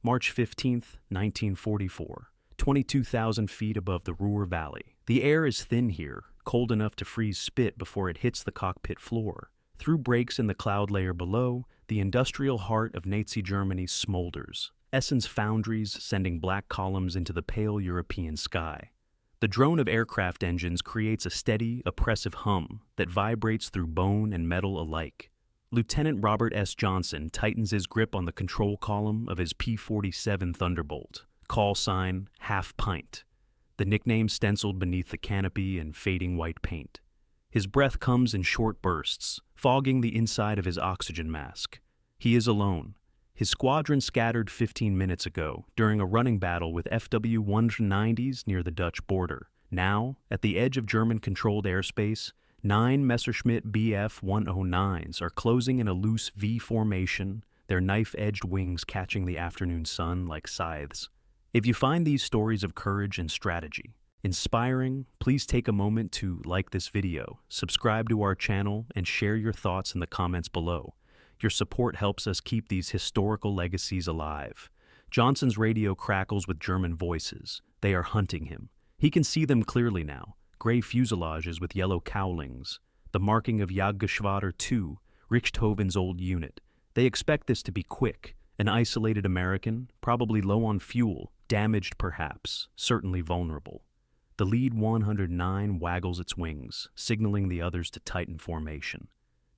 March 15th, 1944. 22,000 feet above the Ruhr Valley. The air is thin here, cold enough to freeze spit before it hits the cockpit floor. Through breaks in the cloud layer below, the industrial heart of Nazi Germany smolders. Essen's foundries sending black columns into the pale European sky. The drone of aircraft engines creates a steady, oppressive hum that vibrates through bone and metal alike. Lieutenant Robert S. Johnson tightens his grip on the control column of his P-47 Thunderbolt. Call sign, Half Pint. The nickname stenciled beneath the canopy in fading white paint. His breath comes in short bursts, fogging the inside of his oxygen mask. He is alone. His squadron scattered 15 minutes ago during a running battle with FW-190s near the Dutch border. Now, at the edge of German-controlled airspace, 9 Messerschmitt Bf-109s are closing in a loose V formation, their knife-edged wings catching the afternoon sun like scythes. If you find these stories of courage and strategy inspiring, please take a moment to like this video, subscribe to our channel, and share your thoughts in the comments below. Your support helps us keep these historical legacies alive. Johnson's radio crackles with German voices. They are hunting him. He can see them clearly now. Gray fuselages with yellow cowlings. The marking of Jagdgeschwader 2, Richthoven's old unit. They expect this to be quick. An isolated American, probably low on fuel, damaged perhaps, certainly vulnerable. The lead 109 waggles its wings, signaling the others to tighten formation.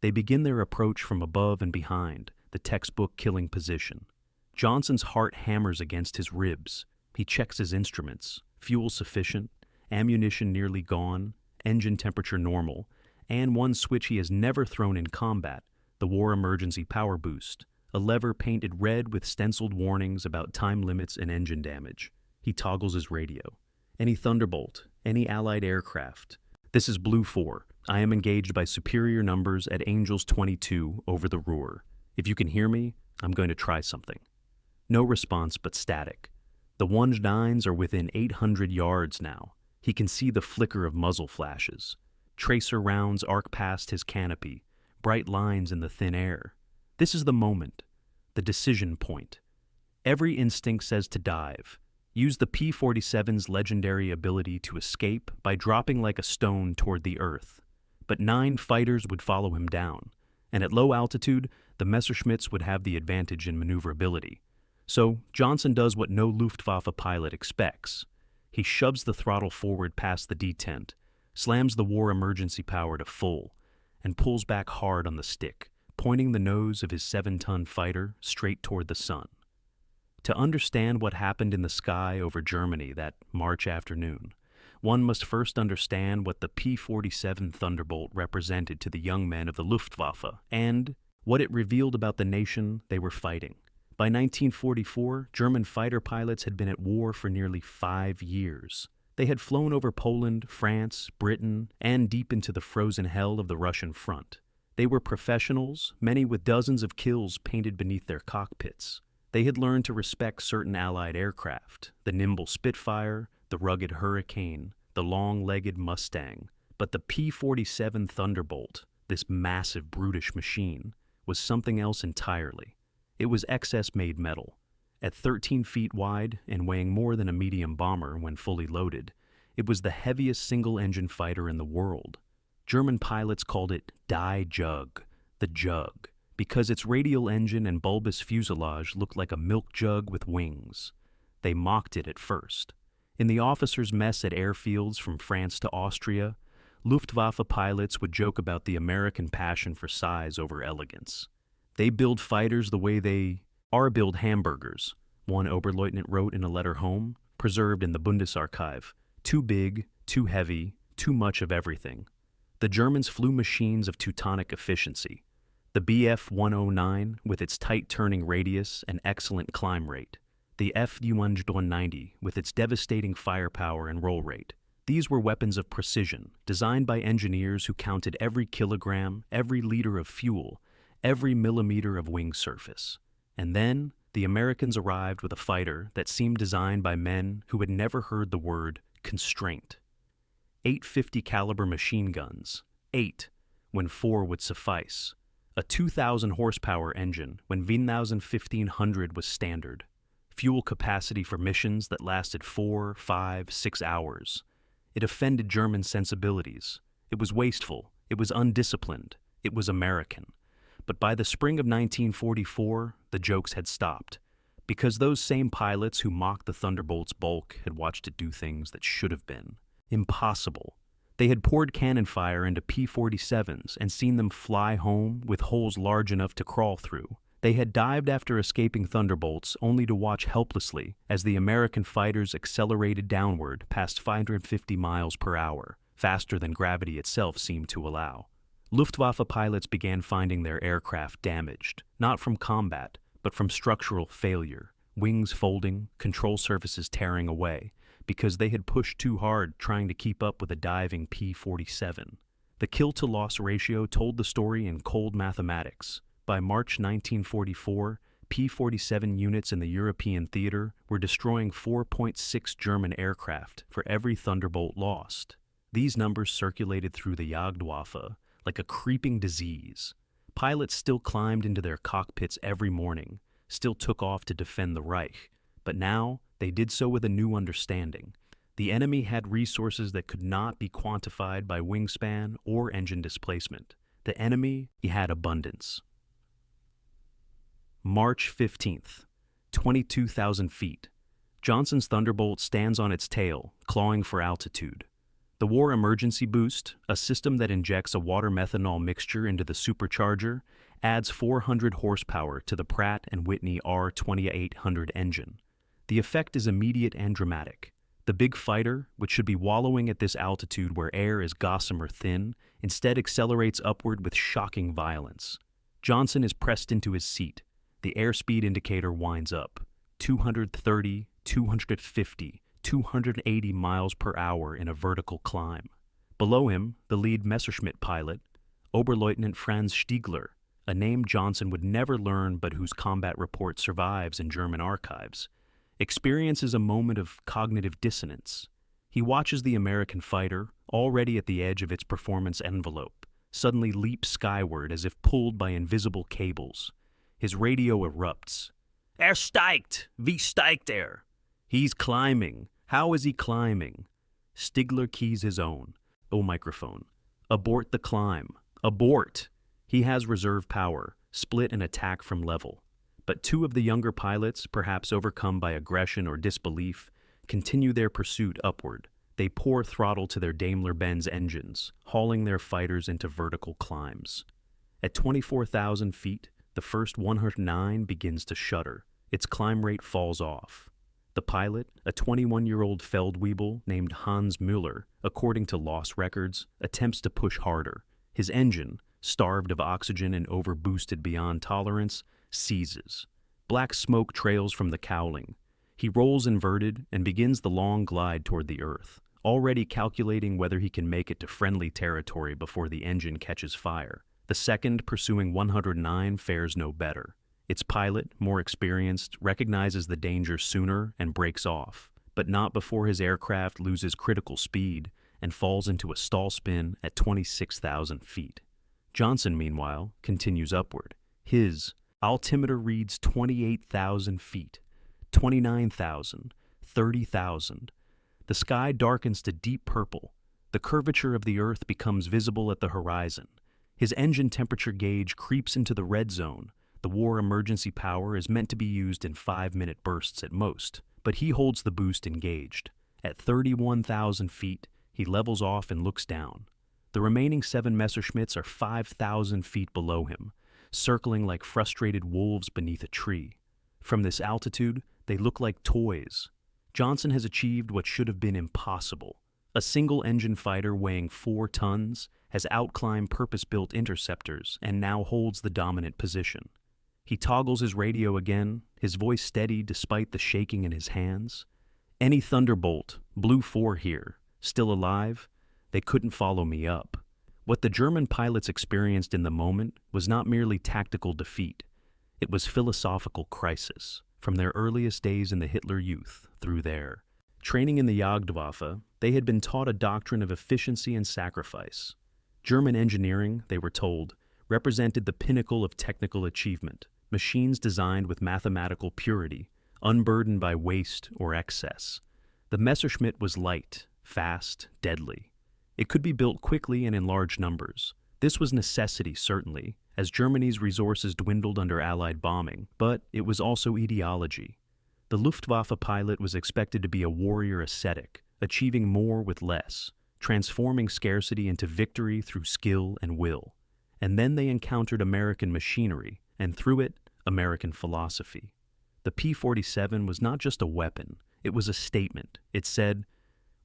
They begin their approach from above and behind, the textbook killing position. Johnson's heart hammers against his ribs. He checks his instruments. Fuel sufficient, ammunition nearly gone, engine temperature normal, and one switch he has never thrown in combat, the war emergency power boost, a lever painted red with stenciled warnings about time limits and engine damage. He toggles his radio. Any Thunderbolt, any Allied aircraft. This is Blue 4. I am engaged by superior numbers at Angels 22 over the Ruhr. If you can hear me, I'm going to try something. No response but static. The 109s are within 800 yards now. He can see the flicker of muzzle flashes. Tracer rounds arc past his canopy, bright lines in the thin air. This is the moment, the decision point. Every instinct says to dive. Use the P-47's legendary ability to escape by dropping like a stone toward the earth. But 9 fighters would follow him down, and at low altitude, the Messerschmitts would have the advantage in maneuverability. So Johnson does what no Luftwaffe pilot expects. He shoves the throttle forward past the detent, slams the war emergency power to full, and pulls back hard on the stick, pointing the nose of his 7-ton fighter straight toward the sun. To understand what happened in the sky over Germany that March afternoon, one must first understand what the P-47 Thunderbolt represented to the young men of the Luftwaffe and what it revealed about the nation they were fighting. By 1944, German fighter pilots had been at war for nearly 5 years. They had flown over Poland, France, Britain, and deep into the frozen hell of the Russian front. They were professionals, many with dozens of kills painted beneath their cockpits. They had learned to respect certain Allied aircraft, the nimble Spitfire, the rugged Hurricane, the long-legged Mustang. But the P-47 Thunderbolt, this massive, brutish machine, was something else entirely. It was excess-made metal. At 13 feet wide and weighing more than a medium bomber when fully loaded, it was the heaviest single-engine fighter in the world. German pilots called it Die Jug, the Jug, because its radial engine and bulbous fuselage looked like a milk jug with wings. They mocked it at first. In the officers' mess at airfields from France to Austria, Luftwaffe pilots would joke about the American passion for size over elegance. They build fighters the way they build hamburgers, one Oberleutnant wrote in a letter home, preserved in the Bundesarchive. Too big, too heavy, too much of everything. The Germans flew machines of Teutonic efficiency. The Bf-109 with its tight turning radius and excellent climb rate. The Fu-190 with its devastating firepower and roll rate. These were weapons of precision, designed by engineers who counted every kilogram, every liter of fuel, every millimeter of wing surface. And then, the Americans arrived with a fighter that seemed designed by men who had never heard the word constraint. 850 caliber machine guns, 8, when 4 would suffice. A 2,000 horsepower engine when 1500 was standard. fuel capacity for missions that lasted 4, 5, 6 hours. It offended German sensibilities. It was wasteful. It was undisciplined. It was American. But by the spring of 1944, the jokes had stopped, because those same pilots who mocked the Thunderbolt's bulk had watched it do things that should have been impossible. They had poured cannon fire into P-47s and seen them fly home with holes large enough to crawl through. They had dived after escaping Thunderbolts only to watch helplessly as the American fighters accelerated downward past 550 miles per hour, faster than gravity itself seemed to allow. Luftwaffe pilots began finding their aircraft damaged, not from combat, but from structural failure, wings folding, control surfaces tearing away, because they had pushed too hard trying to keep up with a diving P-47. The kill-to-loss ratio told the story in cold mathematics. By March 1944, P-47 units in the European theater were destroying 4.6 German aircraft for every Thunderbolt lost. These numbers circulated through the Luftwaffe like a creeping disease. Pilots still climbed into their cockpits every morning, still took off to defend the Reich, but now they did so with a new understanding. The enemy had resources that could not be quantified by wingspan or engine displacement. The enemy had abundance. March 15th, 22,000 feet. Johnson's Thunderbolt stands on its tail, clawing for altitude. The War Emergency Boost, a system that injects a water-methanol mixture into the supercharger, adds 400 horsepower to the Pratt & Whitney R2800 engine. The effect is immediate and dramatic. The big fighter, which should be wallowing at this altitude where air is gossamer thin, instead accelerates upward with shocking violence. Johnson is pressed into his seat. The airspeed indicator winds up. 230, 250, 280 miles per hour in a vertical climb. Below him, the lead Messerschmitt pilot, Oberleutnant Franz Stiegler, a name Johnson would never learn but whose combat report survives in German archives, experiences a moment of cognitive dissonance. He watches the American fighter, already at the edge of its performance envelope, suddenly leap skyward as if pulled by invisible cables. His radio erupts. Steigt! Wie steigt er? He's climbing. How is he climbing? Stiegler keys his own. Oh, microphone. Abort the climb. Abort! He has reserve power, split and attack from level. But two of the younger pilots, perhaps overcome by aggression or disbelief, continue their pursuit upward. They pour throttle to their Daimler-Benz engines, hauling their fighters into vertical climbs. At 24,000 feet, the first 109 begins to shudder. Its climb rate falls off. The pilot, a 21-year-old Feldwebel named Hans Müller, according to loss records, attempts to push harder. His engine, starved of oxygen and overboosted beyond tolerance, seizes. Black smoke trails from the cowling. He rolls inverted and begins the long glide toward the earth, already calculating whether he can make it to friendly territory before the engine catches fire. The second, pursuing 109, fares no better. Its pilot, more experienced, recognizes the danger sooner and breaks off, but not before his aircraft loses critical speed and falls into a stall spin at 26,000 feet. Johnson, meanwhile, continues upward. His altimeter reads 28,000 feet, 29,000, 30,000. The sky darkens to deep purple. The curvature of the earth becomes visible at the horizon. His engine temperature gauge creeps into the red zone. The war emergency power is meant to be used in 5-minute bursts at most, but he holds the boost engaged. At 31,000 feet, he levels off and looks down. The remaining 7 Messerschmitts are 5,000 feet below him, circling like frustrated wolves beneath a tree. From this altitude, they look like toys. Johnson has achieved what should have been impossible. A single-engine fighter weighing 4 tons has outclimbed purpose-built interceptors and now holds the dominant position. He toggles his radio again, his voice steady despite the shaking in his hands. Any Thunderbolt, Blue 4 here, still alive? They couldn't follow me up. What the German pilots experienced in the moment was not merely tactical defeat. It was philosophical crisis, from their earliest days in the Hitler Youth through there. Training in the Luftwaffe, they had been taught a doctrine of efficiency and sacrifice. German engineering, they were told, represented the pinnacle of technical achievement, machines designed with mathematical purity, unburdened by waste or excess. The Messerschmitt was light, fast, deadly. It could be built quickly and in large numbers. This was necessity, certainly, as Germany's resources dwindled under Allied bombing, but it was also ideology. The Luftwaffe pilot was expected to be a warrior ascetic, achieving more with less, transforming scarcity into victory through skill and will. And then they encountered American machinery, and through it, American philosophy. The P-47 was not just a weapon, it was a statement. It said,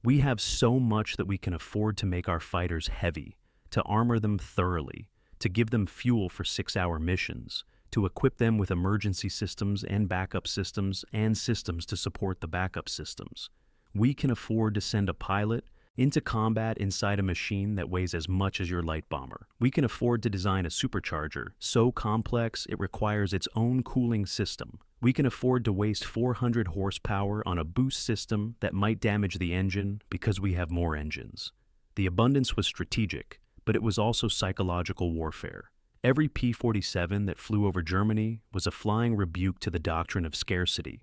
"We have so much that we can afford to make our fighters heavy, to armor them thoroughly, to give them fuel for 6-hour missions, to equip them with emergency systems and backup systems and systems to support the backup systems. We can afford to send a pilot into combat inside a machine that weighs as much as your light bomber. We can afford to design a supercharger so complex it requires its own cooling system. We can afford to waste 400 horsepower on a boost system that might damage the engine because we have more engines." The abundance was strategic, but it was also psychological warfare. Every P-47 that flew over Germany was a flying rebuke to the doctrine of scarcity,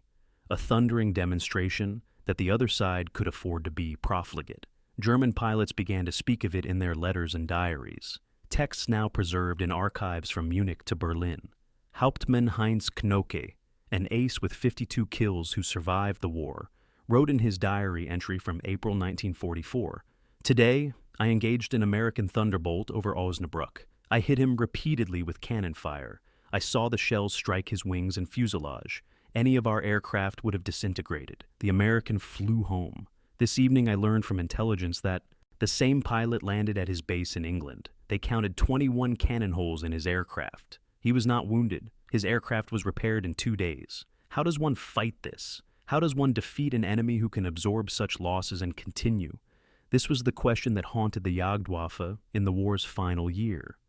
a thundering demonstration that the other side could afford to be profligate. German pilots began to speak of it in their letters and diaries, texts now preserved in archives from Munich to Berlin. Hauptmann Heinz Knocke, an ace with 52 kills who survived the war, wrote in his diary entry from April 1944, "Today, I engaged an American Thunderbolt over Osnabrück. I hit him repeatedly with cannon fire. I saw the shells strike his wings and fuselage. Any of our aircraft would have disintegrated. The American flew home. This evening I learned from intelligence that the same pilot landed at his base in England. They counted 21 cannon holes in his aircraft. He was not wounded. His aircraft was repaired in 2 days. How does one fight this? How does one defeat an enemy who can absorb such losses and continue?" This was the question that haunted the Luftwaffe in the war's final year.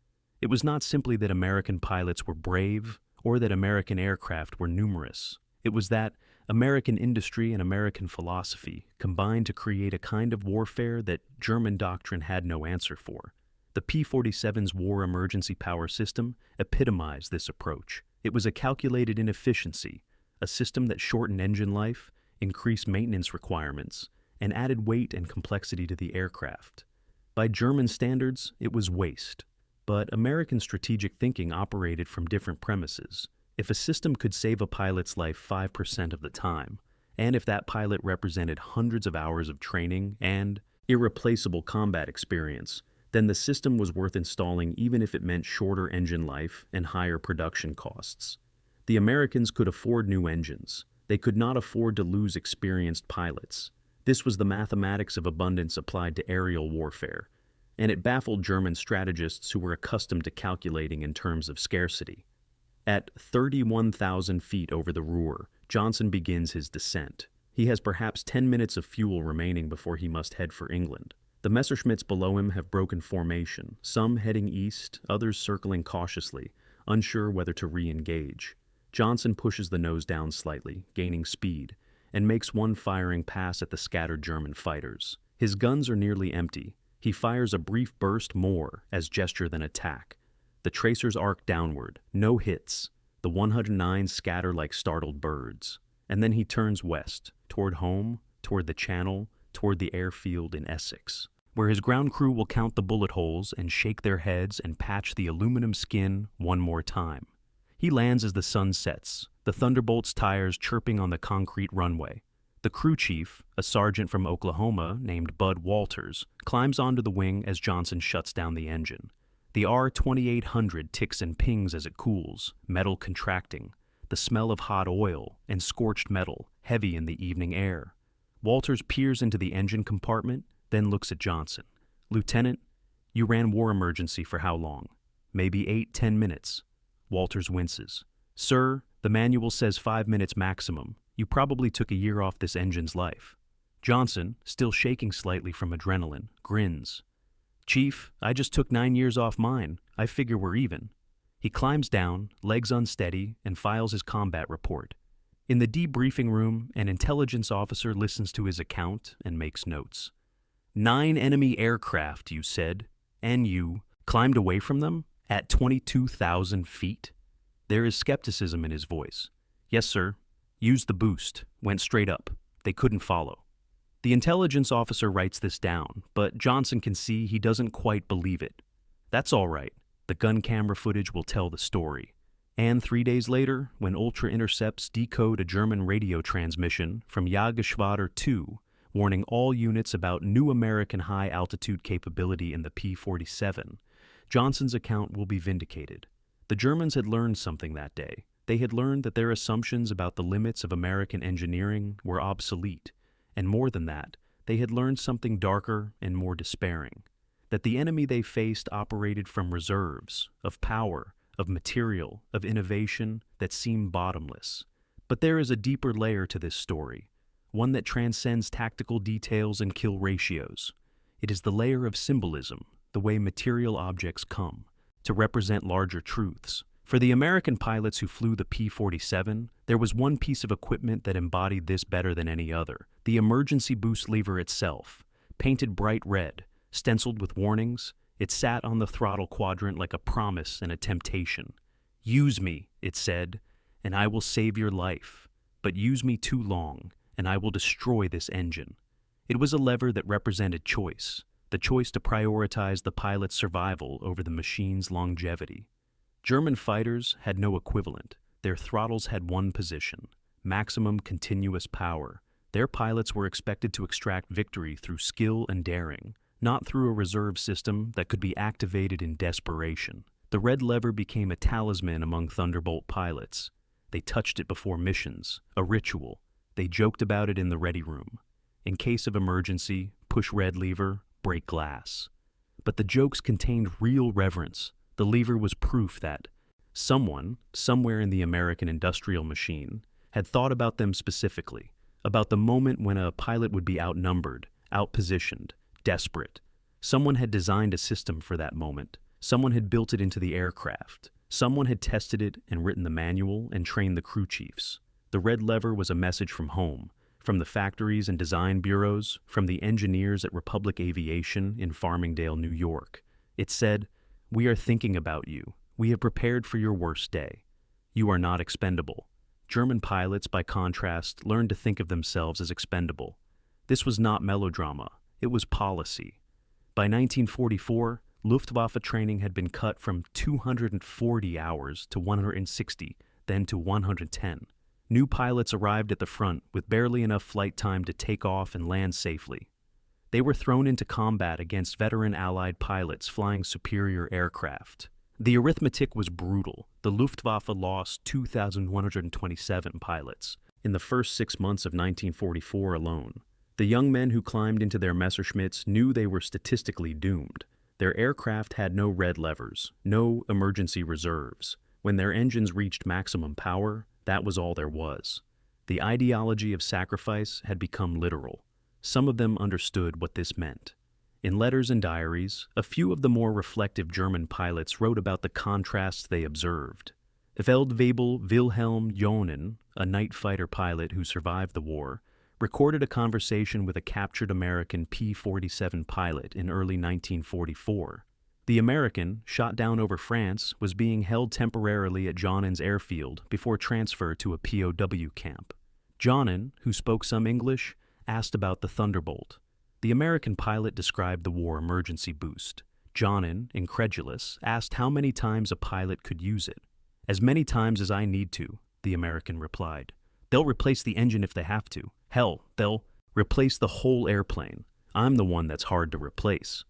It was not simply that American pilots were brave or that American aircraft were numerous. It was that American industry and American philosophy combined to create a kind of warfare that German doctrine had no answer for. The P-47's war emergency power system epitomized this approach. It was a calculated inefficiency, a system that shortened engine life, increased maintenance requirements, and added weight and complexity to the aircraft. By German standards, it was waste. But American strategic thinking operated from different premises. If a system could save a pilot's life 5% of the time, and if that pilot represented hundreds of hours of training and irreplaceable combat experience, then the system was worth installing even if it meant shorter engine life and higher production costs. The Americans could afford new engines. They could not afford to lose experienced pilots. This was the mathematics of abundance applied to aerial warfare, and it baffled German strategists who were accustomed to calculating in terms of scarcity. At 31,000 feet over the Ruhr, Johnson begins his descent. He has perhaps 10 minutes of fuel remaining before he must head for England. The Messerschmitts below him have broken formation, some heading east, others circling cautiously, unsure whether to re-engage. Johnson pushes the nose down slightly, gaining speed, and makes one firing pass at the scattered German fighters. His guns are nearly empty. He fires a brief burst more as gesture than attack. The tracers arc downward, no hits. The 109 scatter like startled birds. And then he turns west, toward home, toward the Channel, toward the airfield in Essex, where his ground crew will count the bullet holes and shake their heads and patch the aluminum skin one more time. He lands as the sun sets, the Thunderbolt's tires chirping on the concrete runway. The crew chief, a sergeant from Oklahoma named Bud Walters, climbs onto the wing as Johnson shuts down the engine. The R-2800 ticks and pings as it cools, metal contracting, the smell of hot oil and scorched metal heavy in the evening air. Walters peers into the engine compartment, then looks at Johnson. "Lieutenant, you ran war emergency for how long?" "Maybe 8-10 minutes. Walters winces. "Sir, the manual says 5 minutes maximum. You probably took a year off this engine's life." Johnson, still shaking slightly from adrenaline, grins. "Chief, I just took 9 years off mine. I figure we're even." He climbs down, legs unsteady, and files his combat report. In the debriefing room, an intelligence officer listens to his account and makes notes. 9 enemy aircraft, you said, and you climbed away from them at 22,000 feet? There is skepticism in his voice. "Yes, sir. Used the boost, went straight up. They couldn't follow. The intelligence officer writes this down, but Johnson can see he doesn't quite believe it. That's all right. The gun camera footage will tell the story. And 3 days later, when Ultra Intercepts decode a German radio transmission from Jagdgeschwader 2, warning all units about new American high-altitude capability in the P-47, Johnson's account will be vindicated. The Germans had learned something that day. They had learned that their assumptions about the limits of American engineering were obsolete, and more than that, they had learned something darker and more despairing, that the enemy they faced operated from reserves, of power, of material, of innovation that seemed bottomless. But there is a deeper layer to this story, one that transcends tactical details and kill ratios. It is the layer of symbolism, the way material objects come, to represent larger truths. For the American pilots who flew the P-47, there was one piece of equipment that embodied this better than any other: the emergency boost lever itself. Painted bright red, stenciled with warnings, it sat on the throttle quadrant like a promise and a temptation. "Use me," it said, "and I will save your life. But use me too long, and I will destroy this engine." It was a lever that represented choice, the choice to prioritize the pilot's survival over the machine's longevity. German fighters had no equivalent. Their throttles had one position: maximum continuous power. Their pilots were expected to extract victory through skill and daring, not through a reserve system that could be activated in desperation. The red lever became a talisman among Thunderbolt pilots. They touched it before missions, a ritual. They joked about it in the ready room. In case of emergency, push red lever, break glass. But the jokes contained real reverence. The lever was proof that someone, somewhere in the American industrial machine, had thought about them specifically, about the moment when a pilot would be outnumbered, outpositioned, desperate. Someone had designed a system for that moment. Someone had built it into the aircraft. Someone had tested it and written the manual and trained the crew chiefs. The red lever was a message from home, from the factories and design bureaus, from the engineers at Republic Aviation in Farmingdale, New York. It said, "We are thinking about you. We have prepared for your worst day. You are not expendable." German pilots, by contrast, learned to think of themselves as expendable. This was not melodrama. It was policy. By 1944, Luftwaffe training had been cut from 240 hours to 160, then to 110. New pilots arrived at the front with barely enough flight time to take off and land safely. They were thrown into combat against veteran Allied pilots flying superior aircraft. The arithmetic was brutal. The Luftwaffe lost 2,127 pilots in the first 6 months of 1944 alone. The young men who climbed into their Messerschmitts knew they were statistically doomed. Their aircraft had no red levers, no emergency reserves. When their engines reached maximum power, that was all there was. The ideology of sacrifice had become literal. Some of them understood what this meant. In letters and diaries, a few of the more reflective German pilots wrote about the contrasts they observed. Feldwebel Wilhelm Jonen, a night fighter pilot who survived the war, recorded a conversation with a captured American P-47 pilot in early 1944. The American, shot down over France, was being held temporarily at Jonen's airfield before transfer to a POW camp. Jonen, who spoke some English, asked about the Thunderbolt. The American pilot described the war emergency boost. Jonen, incredulous, asked how many times a pilot could use it. "As many times as I need to," the American replied. "They'll replace the engine if they have to. Hell, they'll replace the whole airplane. I'm the one that's hard to replace."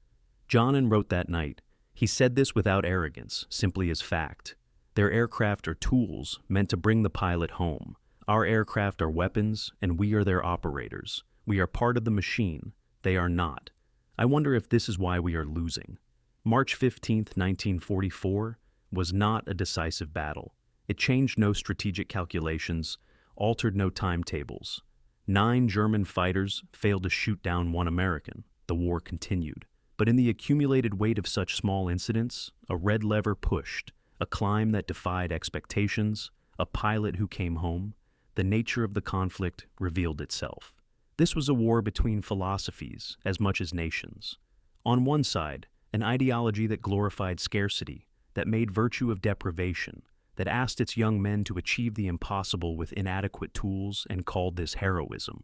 Jonen wrote that night, "He said this without arrogance, simply as fact. Their aircraft are tools meant to bring the pilot home. Our aircraft are weapons, and we are their operators. We are part of the machine. They are not. I wonder if this is why we are losing." March 15, 1944, was not a decisive battle. It changed no strategic calculations, altered no timetables. 9 German fighters failed to shoot down 1 American. The war continued. But in the accumulated weight of such small incidents, a red lever pushed, a climb that defied expectations, a pilot who came home, the nature of the conflict revealed itself. This was a war between philosophies as much as nations. On one side, an ideology that glorified scarcity, that made virtue of deprivation, that asked its young men to achieve the impossible with inadequate tools and called this heroism.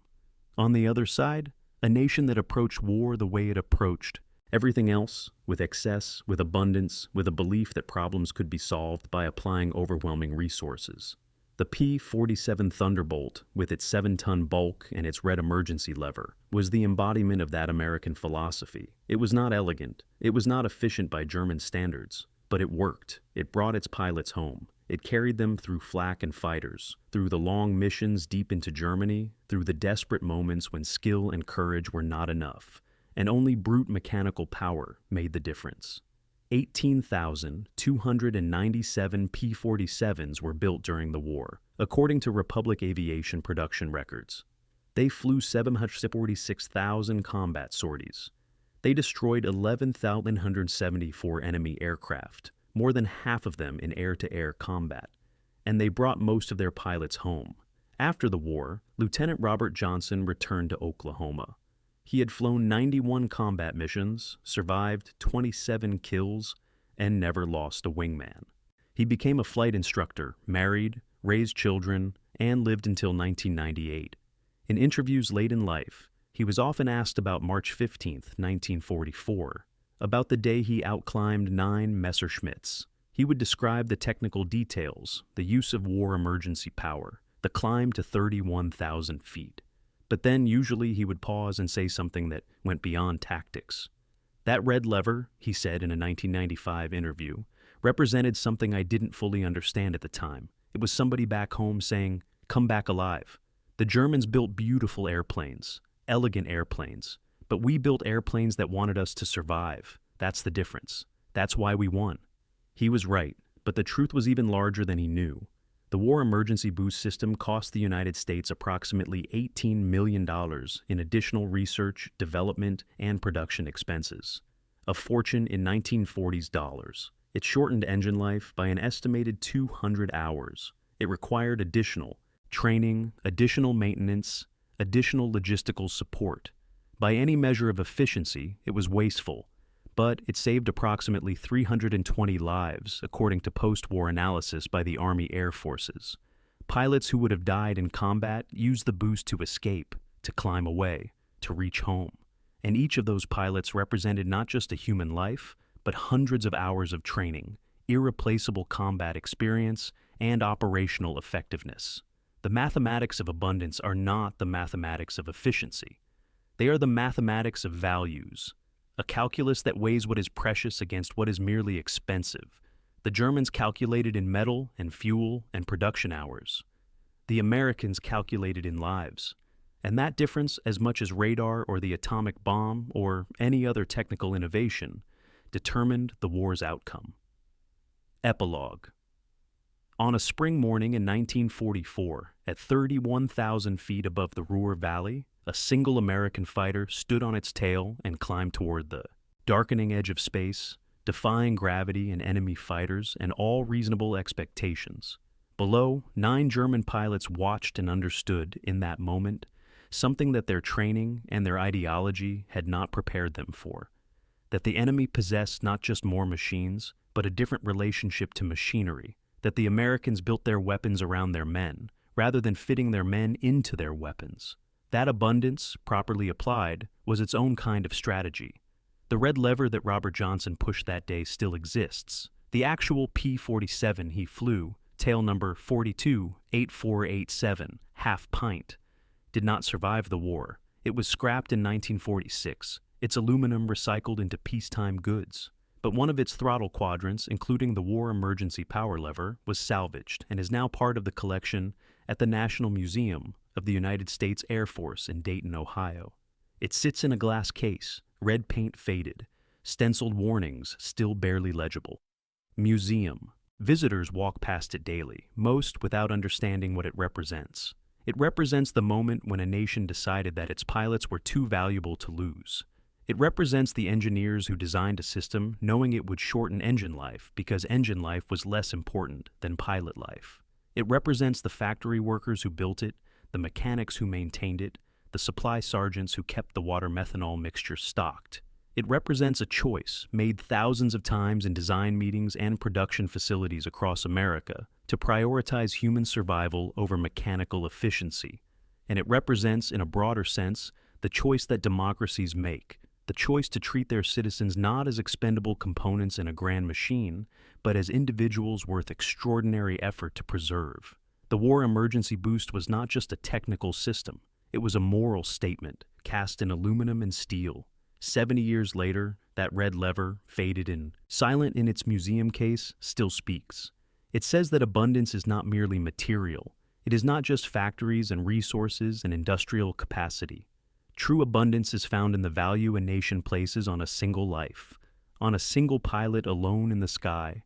On the other side, a nation that approached war the way it approached everything else, with excess, with abundance, with a belief that problems could be solved by applying overwhelming resources. The P-47 Thunderbolt, with its 7-ton bulk and its red emergency lever, was the embodiment of that American philosophy. It was not elegant, it was not efficient by German standards, but it worked. It brought its pilots home. It carried them through flak and fighters, through the long missions deep into Germany, through the desperate moments when skill and courage were not enough, and only brute mechanical power made the difference. 18,297 P-47s were built during the war, according to Republic Aviation production records. They flew 746,000 combat sorties. They destroyed 11,174 enemy aircraft, more than half of them in air-to-air combat, and they brought most of their pilots home. After the war, Lieutenant Robert Johnson returned to Oklahoma. He had flown 91 combat missions, survived 27 kills, and never lost a wingman. He became a flight instructor, married, raised children, and lived until 1998. In interviews late in life, he was often asked about March 15, 1944, about the day he outclimbed 9 Messerschmitts. He would describe the technical details, the use of war emergency power, the climb to 31,000 feet. But then usually he would pause and say something that went beyond tactics. That red lever, he said in a 1995 interview, represented something I didn't fully understand at the time. It was somebody back home saying, "Come back alive." The Germans built beautiful airplanes, elegant airplanes, but we built airplanes that wanted us to survive. That's the difference. That's why we won. He was right, but the truth was even larger than he knew. The War Emergency Boost System cost the United States approximately $18 million in additional research, development, and production expenses. A fortune in 1940s dollars. It shortened engine life by an estimated 200 hours. It required additional training, additional maintenance, additional logistical support. By any measure of efficiency, it was wasteful, but it saved approximately 320 lives, according to post-war analysis by the Army Air Forces. Pilots who would have died in combat used the boost to escape, to climb away, to reach home. And each of those pilots represented not just a human life, but hundreds of hours of training, irreplaceable combat experience, and operational effectiveness. The mathematics of abundance are not the mathematics of efficiency. They are the mathematics of values, a calculus that weighs what is precious against what is merely expensive. The Germans calculated in metal and fuel and production hours. The Americans calculated in lives. And that difference, as much as radar or the atomic bomb or any other technical innovation, determined the war's outcome. Epilogue. On a spring morning in 1944, at 31,000 feet above the Ruhr Valley, a single American fighter stood on its tail and climbed toward the darkening edge of space, defying gravity and enemy fighters and all reasonable expectations. Below, 9 German pilots watched and understood in that moment something that their training and their ideology had not prepared them for. That the enemy possessed not just more machines, but a different relationship to machinery. That the Americans built their weapons around their men, rather than fitting their men into their weapons. That abundance, properly applied, was its own kind of strategy. The red lever that Robert Johnson pushed that day still exists. The actual P-47 he flew, tail number 428487, half pint, did not survive the war. It was scrapped in 1946, its aluminum recycled into peacetime goods. But one of its throttle quadrants, including the war emergency power lever, was salvaged and is now part of the collection at the National Museum of the United States Air Force in Dayton, Ohio. It sits in a glass case, red paint faded, stenciled warnings still barely legible. Museum. Visitors walk past it daily, most without understanding what it represents. It represents the moment when a nation decided that its pilots were too valuable to lose. It represents the engineers who designed a system knowing it would shorten engine life because engine life was less important than pilot life. It represents the factory workers who built it, the mechanics who maintained it, the supply sergeants who kept the water methanol mixture stocked. It represents a choice made thousands of times in design meetings and production facilities across America to prioritize human survival over mechanical efficiency, and it represents, in a broader sense, the choice that democracies make, the choice to treat their citizens not as expendable components in a grand machine, but as individuals worth extraordinary effort to preserve. The war emergency boost was not just a technical system, it was a moral statement, cast in aluminum and steel. 70 years later, that red lever, faded and silent in its museum case, still speaks. It says that abundance is not merely material. It is not just factories and resources and industrial capacity. True abundance is found in the value a nation places on a single life, on a single pilot alone in the sky,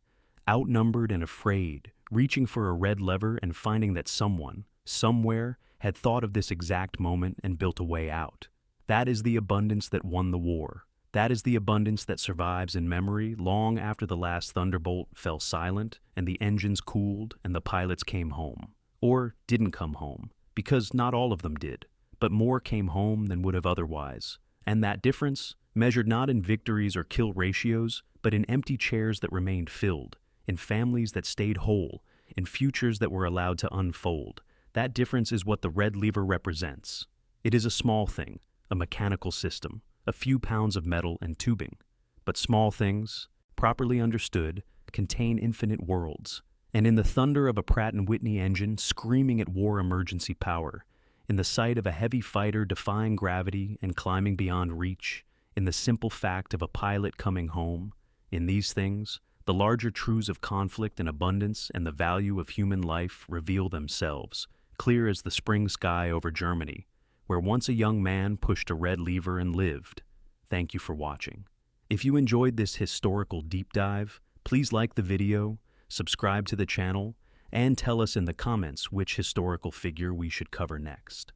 outnumbered and afraid, reaching for a red lever and finding that someone, somewhere, had thought of this exact moment and built a way out. That is the abundance that won the war. That is the abundance that survives in memory long after the last thunderbolt fell silent and the engines cooled and the pilots came home. Or didn't come home, because not all of them did, but more came home than would have otherwise. And that difference, measured not in victories or kill ratios, but in empty chairs that remained filled, in families that stayed whole, in futures that were allowed to unfold. That difference is what the red lever represents. It is a small thing, a mechanical system, a few pounds of metal and tubing. But small things, properly understood, contain infinite worlds. And in the thunder of a Pratt & Whitney engine screaming at war emergency power, in the sight of a heavy fighter defying gravity and climbing beyond reach, in the simple fact of a pilot coming home, in these things, the larger truths of conflict and abundance and the value of human life reveal themselves, clear as the spring sky over Germany, where once a young man pushed a red lever and lived. Thank you for watching. If you enjoyed this historical deep dive, please like the video, subscribe to the channel, and tell us in the comments which historical figure we should cover next.